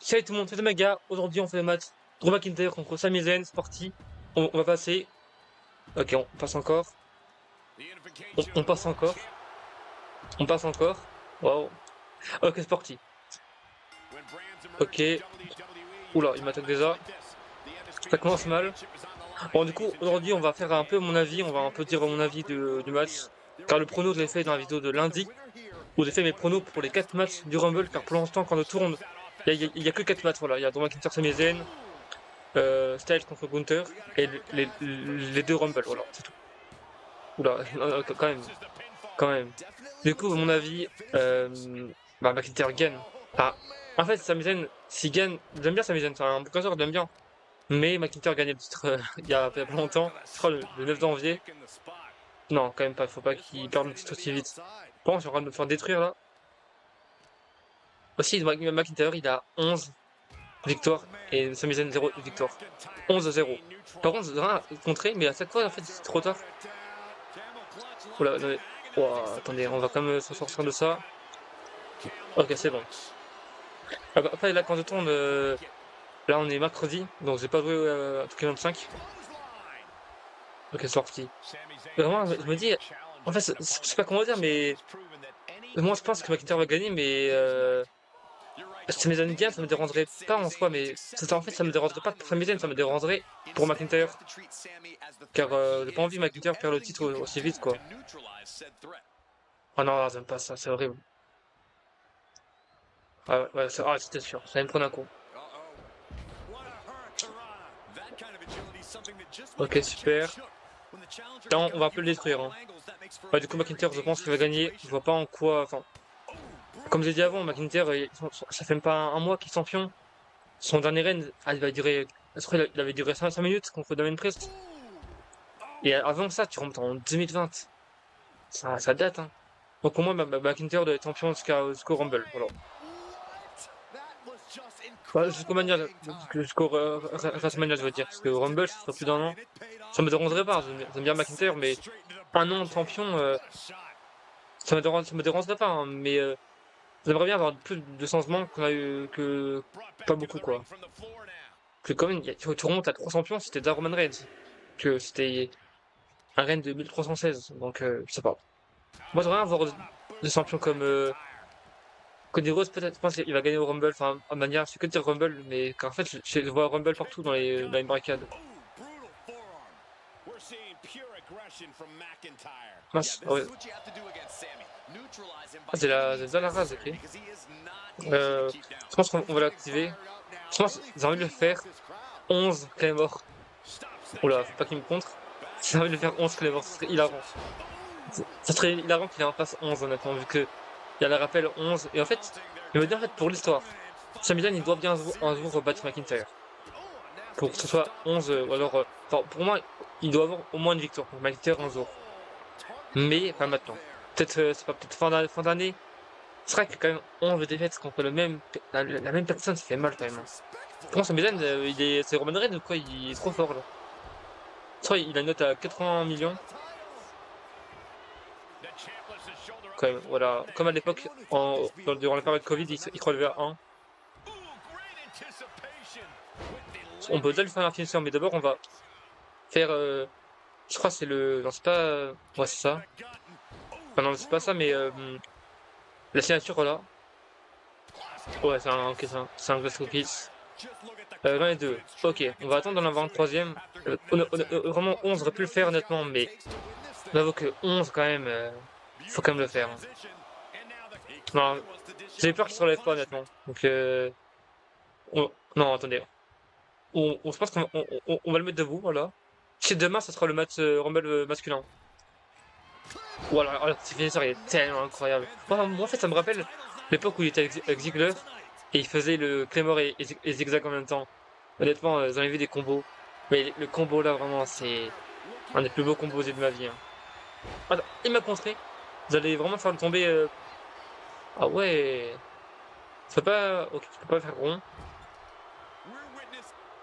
Salut tout le monde, c'est Maga. Aujourd'hui, on fait le match Drew McIntyre contre Sami Zayn. C'est parti. On va passer. Ok, on passe encore. On passe encore. On passe encore. Waouh. Ok, c'est parti. Ok. Oula, il m'attaque déjà. Ça commence mal. Bon, du coup, aujourd'hui, on va faire un peu mon avis. On va un peu dire mon avis du match. Car le prono, je l'ai fait dans la vidéo de lundi, où j'ai fait mes pronos pour les 4 matchs du Rumble. Car pour l'instant, quand on tourne, il y a que 4 matchs. Voilà, il y a Drew McIntyre, Sami Zayn, Styles contre Gunther et les deux Rumble. Voilà, c'est tout. Oula, quand même, quand même. Du coup, à mon avis, McIntyre gagne. Enfin, en fait, Sami Zayn, s'il gagne, j'aime bien Sami Zayn, c'est un boxeur, j'aime bien. Mais McIntyre gagnait le titre il y a pas longtemps, je crois le 9 janvier. Non, quand même pas, faut pas qu'il perde le titre aussi vite. Bon, je suis en train de me faire détruire là. Aussi, McIntyre, il a 11 victoires et Sami Zayn 0 victoire. 11-0. Par contre, j'ai rien à contrer, mais à chaque fois, en fait, c'est trop tard. Oula, non, mais... Ouah, attendez, on va quand même s'en sortir de ça. Ok, c'est bon. Après, là, quand je tourne, là, on est mercredi, donc j'ai pas joué à 2K25. Ok, c'est sorti. Vraiment, je me dis, en fait, je sais pas comment dire, mais moi, je pense que McIntyre va gagner, mais Sami Zayn gagne, ça me dérangerait pas en soi, mais en fait, ça me dérangerait pas pour Sami Zayn, ça me dérangerait pour McIntyre, car j'ai pas envie que McIntyre perde le titre aussi vite, quoi. Oh non, j'aime pas ça, c'est horrible. Ah ouais, ouais, c'était sûr, ça allait me prendre un coup. Ok, super. Là, on va un peu le détruire, hein. Ouais, du coup, McIntyre, je pense qu'il va gagner. Je vois pas en quoi. Enfin, comme j'ai dit avant, McIntyre, ça fait même pas un mois qu'il est champion. Son dernier règne, il va durer. Je crois qu'il avait duré 5 minutes contre Damien Priest. Et avant ça, tu remontes en 2020. Ça date, hein. Donc, au moins, McIntyre doit être champion jusqu'au Rumble. Voilà. Enfin, jusqu'au Mania, jusqu'au WrestleMania, je veux dire. Parce que Rumble, ça sera plus d'un an. Ça me dérangerait pas. J'aime bien McIntyre, mais un an de champion, ça me dérangerait pas, hein, mais j'aimerais bien avoir plus de changements qu'on a eu que pas beaucoup quoi. Que quand même, tu remontes à 3 champions, c'était déjà Roman Reigns, que c'était un règne de 1316, donc je sais pas. Moi j'aimerais bien avoir des champions comme Cody Rhodes peut-être, je pense qu'il va gagner au Rumble, enfin en manière, c'est que de dire Rumble, mais qu'en fait je vois Rumble partout dans les barricades. Mince, ah ouais. Ah, c'est la race, ok. Je pense qu'on va l'activer. Je pense j'ai envie de le faire 11 Claymore. Oula, faut pas qu'il me contre. J'ai envie de le faire 11 Claymore, ce serait hilarant. Ça serait hilarant qu'il en fasse 11 honnêtement, vu que il y a le rappel 11. Et en fait, je me dis en fait pour l'histoire, Sami Zayn il doit bien un jour battre McIntyre. Pour que ce soit 11, ou alors... enfin, pour moi, il doit avoir au moins une victoire pour McIntyre un jour. Mais pas maintenant. Peut-être, c'est pas peut-être fin d'année. C'est vrai que quand même 11 défaites contre la même personne, ça fait mal quand même, hein. Pour moi, Sami Zayn, c'est Roman Reigns ou quoi? Il est trop fort là. Je crois qu'il a une note à 80 millions. Quand même, voilà. Comme à l'époque, durant la période Covid, il relevait à 1. On peut déjà lui faire un finisher, mais d'abord on va faire. Je crois que c'est le. Non, c'est pas. Ouais, c'est ça. Enfin, non, c'est pas ça, mais la signature, voilà. Ouais, ok, c'est un Glasgow Kiss. 22. Ok, on va attendre d'en avoir un troisième. Vraiment, 11 aurait pu le faire honnêtement, mais j'avoue que 11 quand même, faut quand même le faire, hein. Non, j'ai peur qu'il se relève pas honnêtement. Donc, non, attendez. Je pense qu'on va le mettre debout, voilà. Si demain, ça sera le match Rumble masculin. Voilà, alors, c'est fini, ça, il est tellement incroyable. Moi, en fait, ça me rappelle l'époque où il était avec Ziggler et il faisait le Claymore et Zigzag en même temps. Honnêtement, j'en ai vu des combos. Mais le combo là, vraiment, c'est un des plus beaux combos que j'ai de ma vie, hein. Attends, il m'a contré. Vous allez vraiment faire le tomber. Ah ouais. Tu peux pas. Ok, tu peux pas faire rond.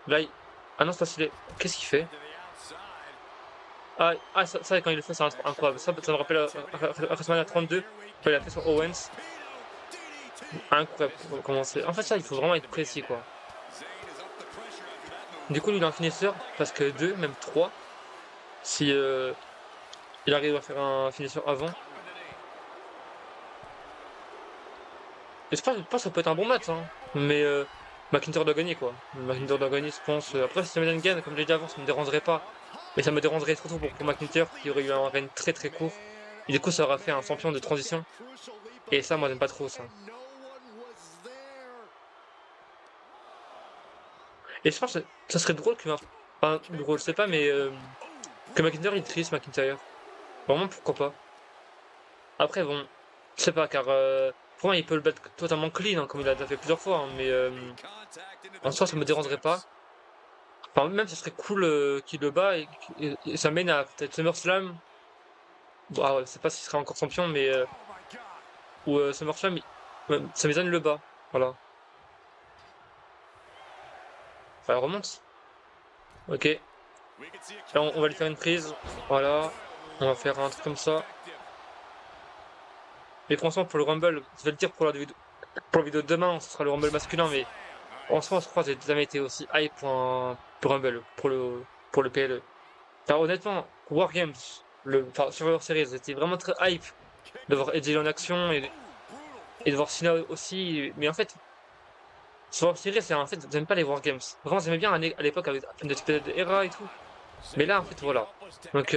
Là, ah non, c'est pas stylé. Qu'est-ce qu'il fait? Ça, quand il le fait, c'est incroyable. Ça me rappelle à WrestleMania 32, quand il a fait sur Owens. incroyable pour commencer. En fait, ça, il faut vraiment être précis, quoi. Du coup, lui, il a un finisseur, parce que 2, même 3, si il arrive à faire un finisseur avant. Et je pense que ça peut être un bon match, hein. Mais McIntyre doit gagner, quoi. McIntyre doit gagner, je pense. Après, si Sami Zayn gagne, comme j'ai dit avant, ça me dérangerait pas. Mais ça me dérangerait trop pour McIntyre, qui aurait eu un règne très très court. Et du coup, ça aura fait un champion de transition. Et ça, moi, j'aime pas trop ça. Et je pense que ça serait drôle que. Enfin, drôle, je sais pas, mais que McIntyre il triste, McIntyre. Vraiment, pourquoi pas. Après, bon, je sais pas, car pour moi, il peut le battre totalement clean, hein, comme il a déjà fait plusieurs fois. Hein, mais en soi, ça me dérangerait pas. Enfin, même, ça serait cool qu'il le bat et ça mène à peut-être SummerSlam. Bon, ah ouais, je sais pas s'il sera encore champion, mais. Ou SummerSlam, ça m'étonne le bat. Voilà. Enfin, elle remonte. Ok. Là, on va lui faire une prise. Voilà. On va faire un truc comme ça. Mais franchement, pour le Rumble, je vais le dire pour la vidéo de demain, ce sera le Rumble masculin, mais en soi, je crois que j'ai jamais été aussi hype pour Rumble, pour le PLE. Enfin, honnêtement, War Games, enfin, Survivor Series, j'étais vraiment très hype de voir Edge en action et de voir Cena aussi. Mais en fait, Survivor Series, c'est en fait, j'aime pas les War Games. Vraiment, j'aimais bien à l'époque avec Undisputed Era et tout. Mais là, en fait, voilà. Donc,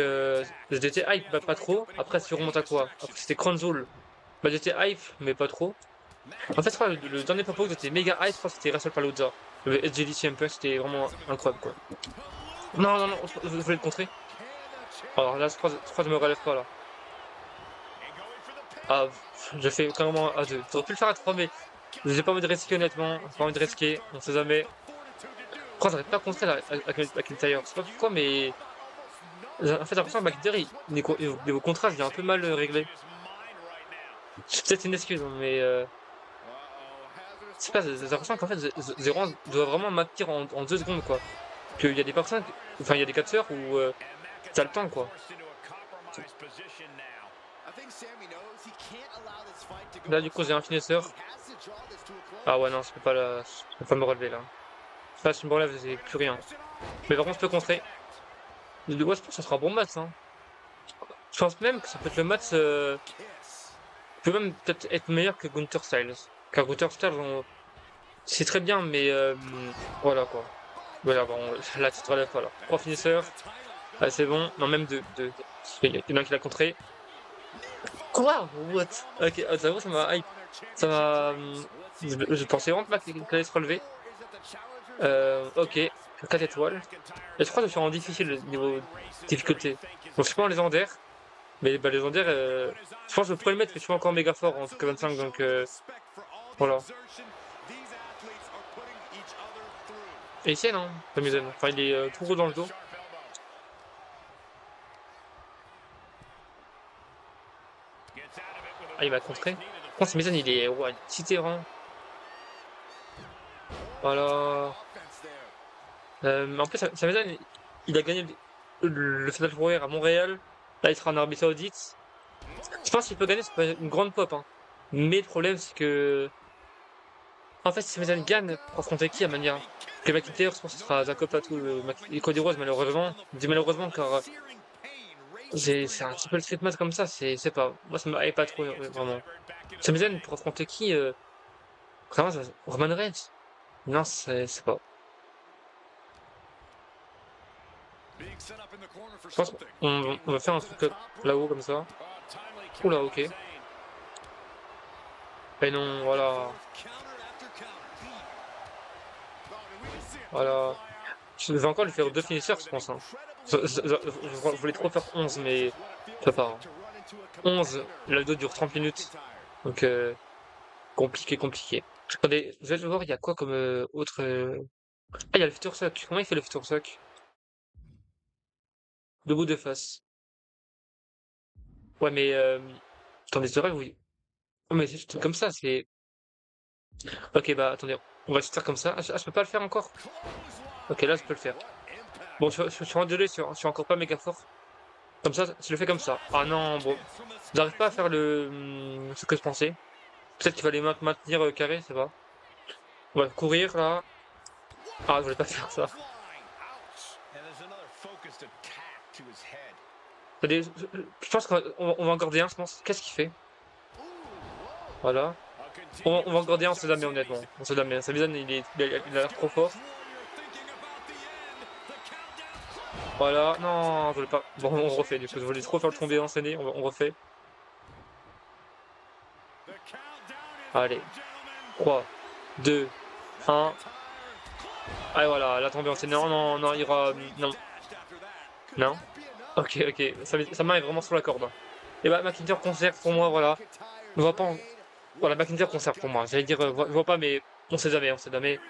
j'étais hype, bah, pas trop. Après, tu remontes à quoi? Après, c'était Crown Jewel. Bah, j'étais hype, mais pas trop. En fait, je crois le dernier pop que j'étais méga hype, je crois que c'était WrestlePalooza. Le SGD CM c'était vraiment incroyable, quoi. Non, non, non, je voulais le contrer. Alors là, je crois que je me relève pas, là. Ah, j'ai fait carrément à 2. J'aurais pu le faire à 3, mais j'ai pas envie de risquer, honnêtement. J'ai pas envie de risquer, on sait jamais. Pourquoi j'arrive pas à contrer avec McIntyre? Je sais pas pourquoi, mais. En fait, j'ai l'impression que McIntyre, niveau contrat, il est un peu mal réglé. C'est peut-être une excuse, hein, mais. C'est pas, j'ai l'impression qu'en fait, Zéro doit vraiment m'attirer en 2 secondes, quoi. Qu'il y a des personnes, enfin, il y a des catcheurs où t'as le temps, quoi. Là, du coup, j'ai un finisseur. Ah ouais, non, je peux pas me relever, là. Là, si je me relève, j'ai plus rien. Mais par contre, je peux contrer. Ouais, je pense que ça sera un bon match, hein. Je pense même que ça peut être le match. Peut même peut-être être meilleur que Gunther Styles. Car Gunther Styles, c'est très bien, mais voilà, quoi. Voilà, bon, là, tu te relèves pas, là. 3 finisseurs. Ah, c'est bon. Non, même 2. Il y en a un qui l'a contré. Quoi? What? Ok, ça m'a hype. Ça m'a. Je pensais vraiment pas qu'il allait se relever. Ok. 4 étoiles. Et je crois que je suis en difficile niveau difficulté. Donc je suis pas en légendaire. Mais bah, légendaire, je pense que je pourrais le mettre, mais je suis encore méga fort en que 25, donc voilà. Et ici, non, Sami Zayn. Enfin, il est tout gros dans le dos. Ah, il m'a contré. Je pense que Sami Zayn, il est ouais, petit terrain. Voilà. En plus, Sami Zayn, il a gagné le Fatal Four à Montréal. Là, il sera en Arabie Saoudite. Je pense qu'il peut gagner, c'est pas une grande pop, hein. Mais le problème, c'est que. En fait, si Sami Zayn gagne pour affronter qui à manière que McIntyre, je pense que ce sera Jacob Fatu et Cody Rhodes, malheureusement. Je dis malheureusement car c'est un petit peu le street match comme ça, c'est pas. Moi, ça me hype pas trop, vraiment. Sami Zayn pour affronter qui vraiment, Roman Reigns? Non, c'est pas. Je pense qu'on va faire un truc là-haut comme ça. Oula, ok. Et non, voilà. Voilà. Je vais encore lui faire 2 finisseurs, je pense. Hein. Je voulais trop faire 11, mais ça part. Hein. 11, la vidéo dure 30 minutes. Donc, compliqué. Attendez, je vais voir, il y a quoi comme autre. Ah, il y a le Future Suck. Comment il fait le Future Suck? Debout de face. Ouais, mais. Attendez, c'est vrai, oui. Oh, mais c'est juste comme ça, c'est. Ok, bah attendez, on va se faire comme ça. Ah, je peux pas le faire encore? Ok, là, je peux le faire. Bon, je suis désolé, je suis encore pas méga fort. Comme ça, je le fais comme ça. Ah non, bon. J'arrive pas à faire ce que je pensais. Peut-être qu'il fallait maintenir carré, c'est pas. On va courir là. Ah, je voulais pas faire ça. Je pense qu'on va en garder un, je pense. Qu'est-ce qu'il fait? Voilà. On va en garder un, on sait jamais, honnêtement. On sait jamais. Samizane, il a l'air trop fort. Voilà. Non, je voulais pas. Bon, on refait, du coup. Je voulais trop faire le tomber enchaîné. On refait. Allez. 3, 2, 1. Allez, voilà, la tombée enchaînée. Non, non, non, il y aura. Non. Non. Ok, ok. Sa main est vraiment sur la corde, hein. Et bah, McIntyre conserve pour moi, voilà. On va pas en... Voilà, McIntyre conserve pour moi. J'allais dire, je vois pas, mais on sait jamais, on sait jamais.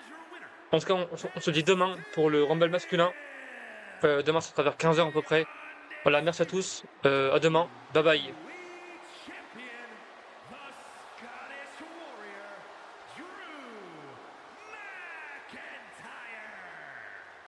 En tout cas, on se dit demain pour le Rumble masculin. Demain, ça sera vers 15h à peu près. Voilà, merci à tous. À demain. Bye bye.